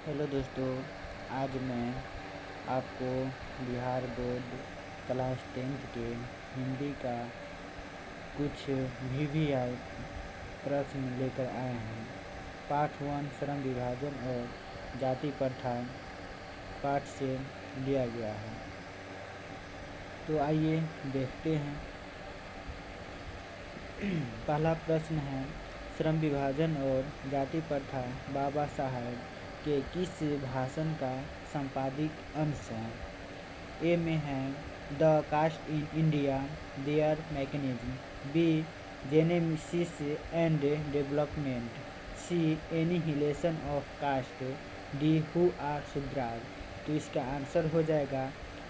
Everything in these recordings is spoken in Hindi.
हेलो दोस्तों, आज मैं आपको बिहार बोर्ड क्लास 10th के हिंदी का कुछ VVI प्रश्न लेकर आए हैं। पाठ 1 श्रम विभाजन और जाति प्रथा पाठ से लिया गया है। तो आइए देखते हैं। पहला प्रश्न है, श्रम विभाजन और जाति प्रथा बाबा साहेब के किस भाषण का संपादित अंश है? ए में है the caste in India their mechanism, B genesis and development, C annihilation of caste, D who are Shudras. तो इसका आंसर हो जाएगा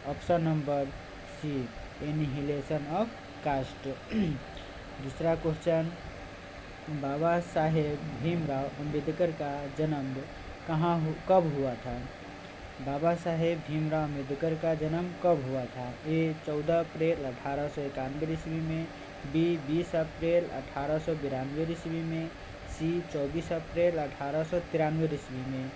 option number C, annihilation of caste. दूसरा क्वेश्चन, बाबा साहेब भीमराव अंबेडकर का जन्म कब हुआ था? बाबा साहेब भीमराव अंबेडकर का जन्म कब हुआ था? ए 14 अप्रैल 1891 ईस्वी में, बी 20 अप्रैल 1892 ईस्वी में, सी 24 अप्रैल 1893 ईस्वी में,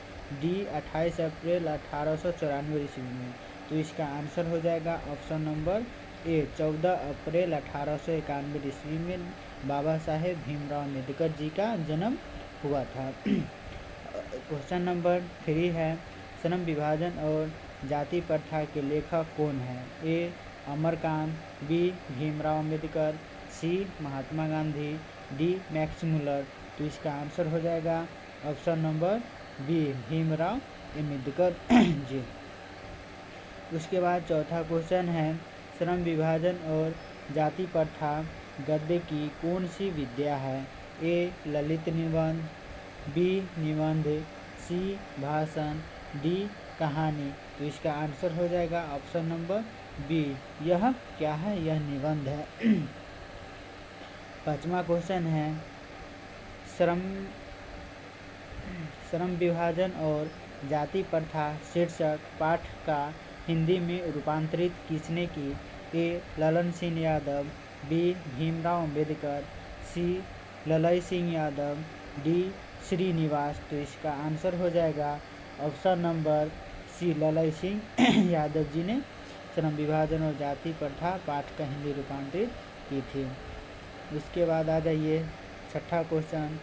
डी 28 अप्रैल 1894 ईस्वी में। तो इसका आंसर हो जाएगा ऑप्शन नंबर ए, 14 अप्रैल 1891 ईस्वी में बाबा साहेब भीमराव अम्बेडकर जी का जन्म हुआ था। क्वेश्चन नंबर 3 है, श्रम विभाजन और जाति प्रथा के लेखक कौन है? A Amarkant, B Bhimrao Ambedkar, C Mahatma Gandhi, D Max Muller. तो इसका आंसर हो जाएगा option number B, Bhimrao Ambedkar ji. उसके बाद चौथा क्वेश्चन है, श्रम विभाजन और जाति प्रथा गद्य की कौन सी विद्या है? ए ललित निबंध, बी निबंध, सी भाषण, डी कहानी। तो इसका आंसर हो जाएगा ऑप्शन नंबर बी, यह क्या है? यह निबंध है। पांचवा क्वेश्चन है, श्रम विभाजन और जाति प्रथा शीर्षक पाठ का हिंदी में रूपांतरित किसने की? A Lalan Singh Yadav, B Bhimrao Ambedkar, C Lalai Singh Yadav, D Srinivas. तो इसका आंसर हो जाएगा option number C, Lalai Singh Yadav ji ने श्रम विभाजन और जाति प्रथा पाठ का हिंदी रूपांतरित की थी। उसके बाद आ जाइए छठा क्वेश्चन,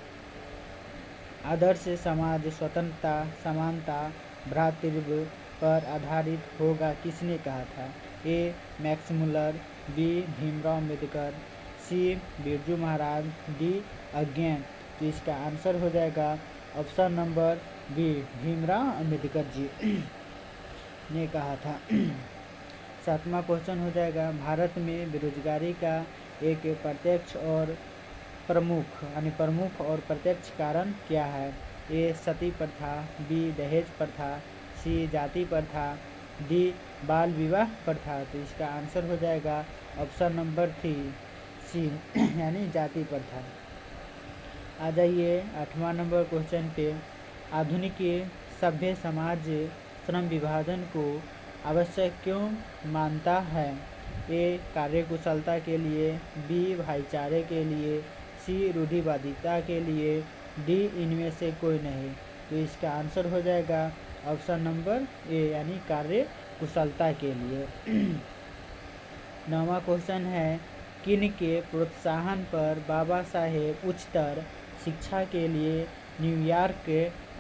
आदर्श समाज स्वतंत्रता, समानता, भ्रातृत्व पर आधारित होगा किसने कहा था? A Max Muller, B Bhimrao Ambedkar, C Birju Maharaj, D again. तो इसका आंसर हो जाएगा option number B, Bhimrao Ambedkar ji ने कहा था। सातवां क्वेश्चन हो जाएगा, भारत में बेरोजगारी का एक प्रत्यक्ष और प्रमुख और प्रत्यक्ष कारण क्या है? ए सती प्रथा, बी दहेज प्रथा, सी जाति प्रथा, डी बाल विवाह प्रथा। तो इसका आंसर हो जाएगा ऑप्शन नंबर 3 सी, यानी जाति प्रथा। आ जाइए 8वां नंबर क्वेश्चन पे, आधुनिक सभ्य समाज श्रम विभाजन को आवश्यक क्यों मानता है? ए कार्यकुशलता के लिए, बी भाईचारे के लिए, सी रूढ़िवादिता के लिए, डी इनमें से कोई नहीं। तो इसका आंसर हो जाएगा ऑप्शन नंबर ए, यानी कार्य कुशलता के लिए। 9वां क्वेश्चन है, किन के प्रोत्साहन पर बाबा साहेब उच्चतर शिक्षा के लिए न्यूयॉर्क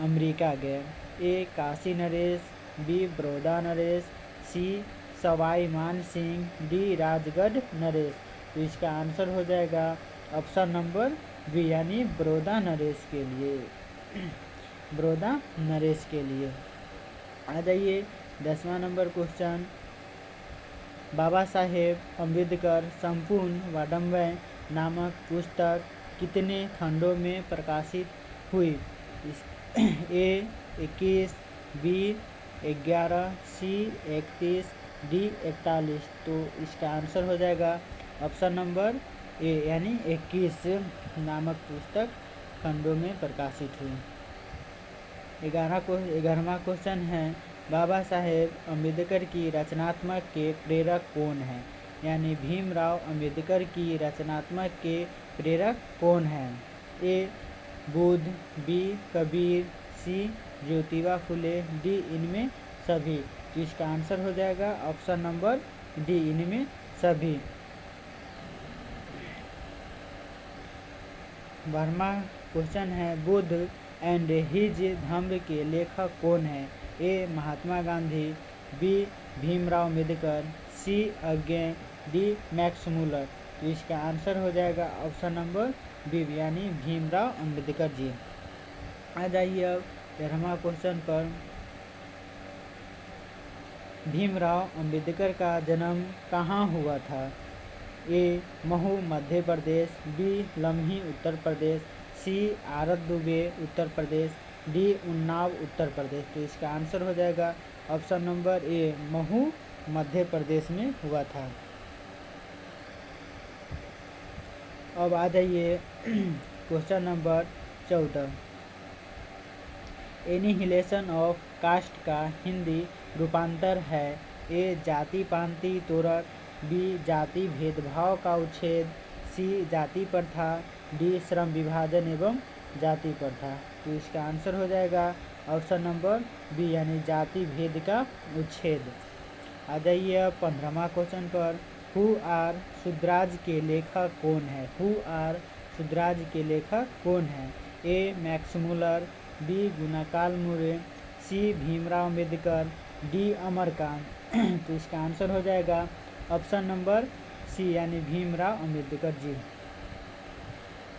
अमेरिका गए? ए काशी नरेश, बी बड़ौदा नरेश, सी सवाई मान सिंह, डी राजगढ़ नरेश। तो इसका आंसर हो जाएगा ऑप्शन नंबर बी, यानी बड़ौदा नरेश के लिए, बड़ौदा नरेश के लिए। आ जाइए 10वां नंबर क्वेश्चन, बाबा साहेब अम्बेडकर संपूर्ण वाङ्मय नामक पुस्तक कितने खंडों में प्रकाशित हुई? ए 21, बी 11, सी 31, डी 41। तो इसका आंसर हो जाएगा ऑप्शन नंबर ए, यानी 21 नामक पुस्तक खंडों में प्रकाशित हुई। 11वां क्वेश्चन है, बाबा साहेब अम्बेडकर की रचनात्मक के प्रेरक कौन हैं? यानी भीमराव अम्बेडकर की रचनात्मक के प्रेरक कौन हैं? ए बुद्ध, बी कबीर, सी ज्योतिबा फुले, डी इनमें सभी। तो इसका आंसर हो जाएगा ऑप्शन नंबर डी, इनमें सभी। 12वां क्वेश्चन है, बुद्ध एंड हिज धम्म के लेखक कौन है? ए Mahatma Gandhi, B Bhimrao Ambedkar, see again, D Max Muller. तो इसका आंसर हो जाएगा ऑप्शन नंबर बी, यानी भीमराव अम्बेडकर जी। आ जाइए अब 13वां क्वेश्चन पर। भीमराव अम्बेडकर का जन्म कहाँ हुआ था? ए महू मध्य प्रदेश, बी लम्ही उत्तर प्रदेश, सी आरत दुबे उत्तर प्रदेश, डी उन्नाव उत्तर प्रदेश। तो इसका आंसर हो जाएगा option number A, Mhow Madhya Pradesh में हुआ था। अब आ जाइए question number 14। Annihilation of caste का हिंदी रूपांतर है? ए जाति पांति तोड़क, बी जाति भेदभाव का उच्छेद, सी जाति प्रथा, डी श्रम विभाजन एवं जाति प्रथा। तो इसका आंसर हो जाएगा ऑप्शन नंबर बी, यानी जाति भेद का उच्छेद। आ जाइए अब 15वां क्वेश्चन पर। हु आर शुद्राज के लेखक कौन है? हु आर शुद्राज के लेखक कौन है? ए मैक्स मूलर, बी गुणाकाल मुरे, सी भीमराव अम्बेडकर, डी अमरकांत। तो इसका आंसर हो जाएगा ऑप्शन नंबर सी, यानी भीमराव अम्बेडकर जी।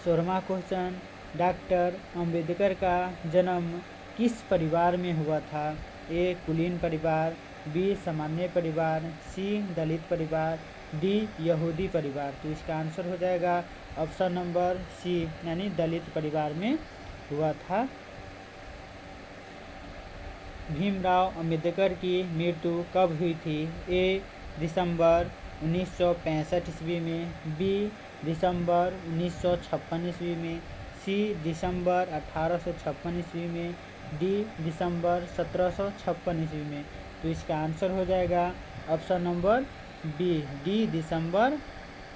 16वां क्वेश्चन, डॉक्टर अम्बेडकर का जन्म किस परिवार में हुआ था? ए कुलीन परिवार, बी सामान्य परिवार, सी दलित परिवार, डी यहूदी परिवार। तो इसका आंसर हो जाएगा ऑप्शन नंबर सी, यानी दलित परिवार में हुआ था। भीमराव अम्बेडकर की मृत्यु कब हुई थी? ए दिसंबर 1965 ईस्वी में, बी दिसंबर 1956 ईस्वी में, सी दिसंबर 1856 ईस्वी में, डी दिसंबर 1756 ईस्वी में। तो इसका आंसर हो जाएगा ऑप्शन नंबर बी, डी दिसंबर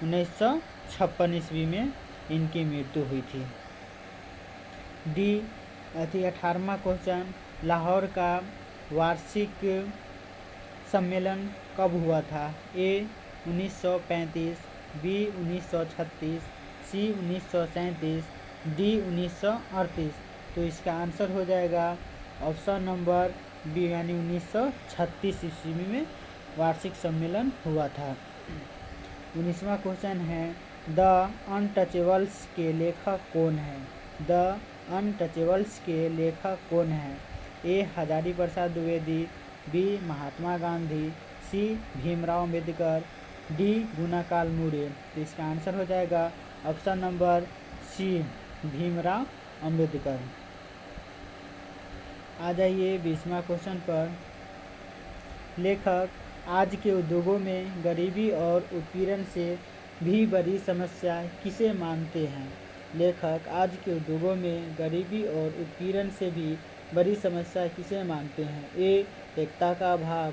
1956 ईस्वी में इनकी मृत्यु हुई थी। डी 18वां क्वेश्चन, लाहौर का वार्षिक सम्मेलन कब हुआ था? ए 1935, बी 1936, सी 1937, डी 1938। तो इसका आंसर हो जाएगा ऑप्शन नंबर बी, यानी 1936 ईस्वी में वार्षिक सम्मेलन हुआ था। 19वां क्वेश्चन है, द अनटचेबल्स के लेखक कौन है? द अनटचेबल्स के लेखक कौन है? A Hazari Prasad Dwivedi, B Mahatma Gandhi, C Bhimrao Ambedkar, D गुणाकाल मुरे। तो इसका आंसर हो जाएगा option number C, Bhimrao Ambedkar. आ जाइए 20वां क्वेश्चन पर। लेखक आज के उद्योगों में गरीबी और उत्पीड़न से भी बड़ी समस्या किसे मानते हैं? लेखक आज के उद्योगों में गरीबी और उत्पीड़न से भी बड़ी समस्या किसे मानते हैं? ए एकता का अभाव,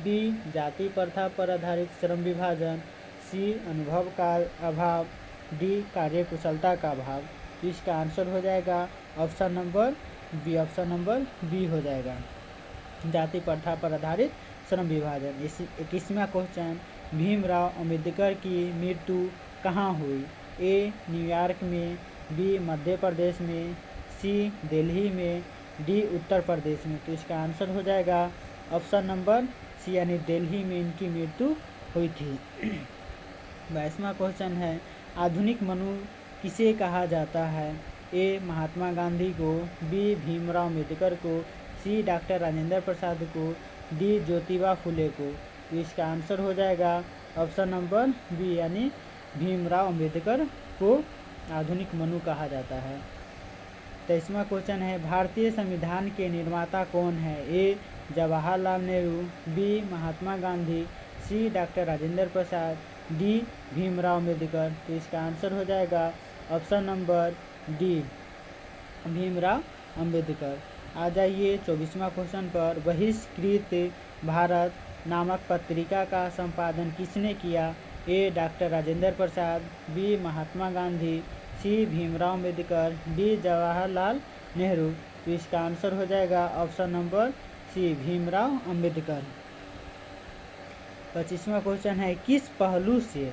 बी जाति प्रथा पर आधारित श्रम विभाजन, सी अनुभव का अभाव, डी कार्यकुशलता का अभाव। तो इसका आंसर हो जाएगा option number B, option number B हो जाएगा, जाति प्रथा पर आधारित श्रम विभाजन। 21वां क्वेश्चन, भीमराव अम्बेडकर की मृत्यु कहाँ हुई? ए न्यूयॉर्क में, बी मध्य प्रदेश में, सी दिल्ली में, डी उत्तर प्रदेश में। तो इसका आंसर हो जाएगा ऑप्शन नंबर सी, यानी दिल्ली में इनकी मृत्यु हुई थी। 22वां क्वेश्चन है, आधुनिक मनु किसे कहा जाता है? ए महात्मा गांधी को, बी भीमराव अम्बेडकर को, सी डॉक्टर राजेंद्र प्रसाद को, डी ज्योतिबा फुले को। तो इसका आंसर हो जाएगा ऑप्शन नंबर बी, यानी भीमराव अम्बेडकर को आधुनिक मनु कहा जाता है। 23वां क्वेश्चन है, भारतीय संविधान के निर्माता कौन है? A Jawaharlal Nehru, B Mahatma Gandhi, C doctor Rajendra Prasad, D Bhimrao Ambedkar. तो इसका आंसर हो जाएगा option number D, Bhimrao Ambedkar. आ जाइए 24वां क्वेश्चन पर। बहिष्कृत भारत नामक पत्रिका का संपादन किसने किया? A doctor Rajendra Prasad, B Mahatma Gandhi, C Bhimrao Ambedkar, D Jawaharlal Nehru. तो इसका आंसर हो जाएगा option number C, Bhimrao Ambedkar. 25वां क्वेश्चन है, किस पहलू से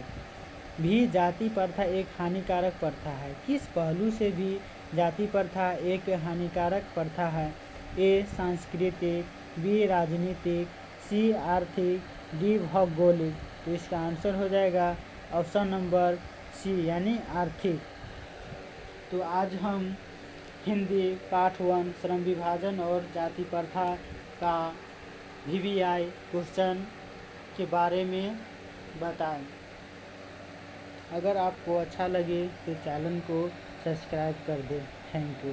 भी जाति प्रथा एक हानिकारक प्रथा है? किस पहलू से भी जाति प्रथा एक हानिकारक प्रथा है? ए सांस्कृतिक, बी राजनीतिक, सी आर्थिक, डी भौगोलिक। तो इसका आंसर हो जाएगा ऑप्शन नंबर सी यानी आर्थिक। तो आज हम हिंदी पाठ 1 श्रम विभाजन और जाति प्रथा का VVI क्वेश्चन के बारे में बताएं। अगर आपको अच्छा लगे तो चैनल को सब्सक्राइब कर दें। Thank you.